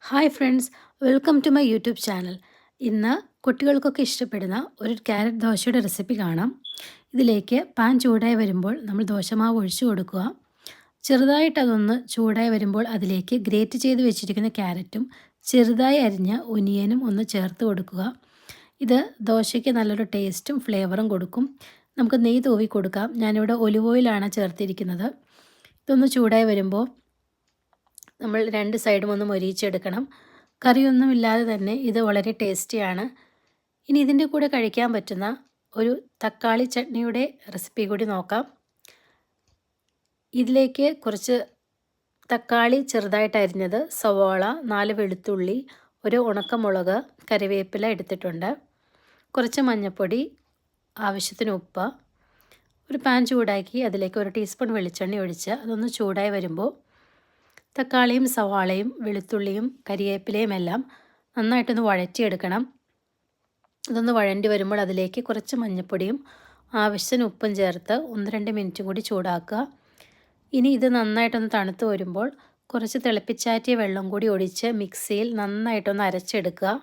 Hi friends, welcome to my YouTube channel. ഇന്ന് കുട്ടികൾക്കൊക്കെ ഇഷ്ടപ്പെടുന്ന ഒരു ക്യാരറ്റ് ദോശയുടെ റെസിപ്പി കാണാം. ഇതിലേക്ക് പാൻ ചൂടായി വരുമ്പോൾ നമ്മൾ ദോശമാവ് ഒഴിച്ചു കൊടുക്കുക. ചെറുതായിട്ട് അതൊന്ന് ചൂടായി വരുമ്പോൾ അതിലേക്ക് ഗ്രേറ്റ് ചെയ്ത് വെച്ചിരിക്കുന്ന ക്യാരറ്റും ചെറുതായി അരിഞ്ഞ ഒനിയനും ഒന്ന് ചേർത്ത് കൊടുക്കുക. ഇത് ദോശയ്ക്ക് നല്ലൊരു ടേസ്റ്റും ഫ്ലേവറും കൊടുക്കും. നമുക്ക് നെയ്യ് തൂവി കൊടുക്കാം. ഞാനിവിടെ ഒലിവ് ഓയിലാണ് ചേർത്തിരിക്കുന്നത്. ഇതൊന്ന് ചൂടായി വരുമ്പോൾ നമ്മൾ രണ്ട് സൈഡും ഒന്ന് മൊരിയിച്ചെടുക്കണം. കറിയൊന്നുമില്ലാതെ തന്നെ ഇത് വളരെ ടേസ്റ്റിയാണ്. ഇനി ഇതിൻ്റെ കൂടെ കഴിക്കാൻ പറ്റുന്ന ഒരു തക്കാളി ചട്നിയുടെ റെസിപ്പി കൂടി നോക്കാം. ഇതിലേക്ക് കുറച്ച് തക്കാളി ചെറുതായിട്ട് അരിഞ്ഞത്, സവാള, 4 വെളുത്തുള്ളി, ഒരു ഉണക്കമുളക്, കറിവേപ്പില എടുത്തിട്ടുണ്ട്. കുറച്ച് മഞ്ഞൾപ്പൊടി, ആവശ്യത്തിന് ഉപ്പ്. ഒരു പാൻ ചൂടാക്കി അതിലേക്ക് 1 ടീസ്പൂൺ വെളിച്ചെണ്ണ ഒഴിച്ച് അതൊന്ന് ചൂടായി വരുമ്പോൾ തക്കാളിയും സവാളയും വെളുത്തുള്ളിയും കരിവേപ്പിലയും എല്ലാം നന്നായിട്ടൊന്ന് വഴറ്റിയെടുക്കണം. ഇതൊന്ന് വഴണ്ടി വരുമ്പോൾ അതിലേക്ക് കുറച്ച് മഞ്ഞൾപ്പൊടിയും ആവശ്യത്തിന് ഉപ്പും ചേർത്ത് 1-2 മിനിറ്റ് കൂടി ചൂടാക്കുക. ഇനി ഇത് നന്നായിട്ടൊന്ന് തണുത്ത് വരുമ്പോൾ കുറച്ച് തിളപ്പിച്ചാറ്റിയ വെള്ളം കൂടി ഒഴിച്ച് മിക്സിയിൽ നന്നായിട്ടൊന്ന് അരച്ചെടുക്കുക.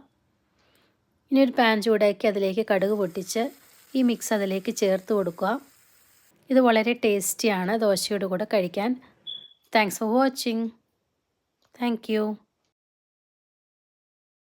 ഇനി ഒരു പാൻ ചൂടാക്കി അതിലേക്ക് കടുക് പൊട്ടിച്ച് ഈ മിക്സ് അതിലേക്ക് ചേർത്ത് കൊടുക്കുക. ഇത് വളരെ ടേസ്റ്റിയാണ് ദോശയുടെ കൂടെ കഴിക്കാൻ. Thanks for watching. Thank you.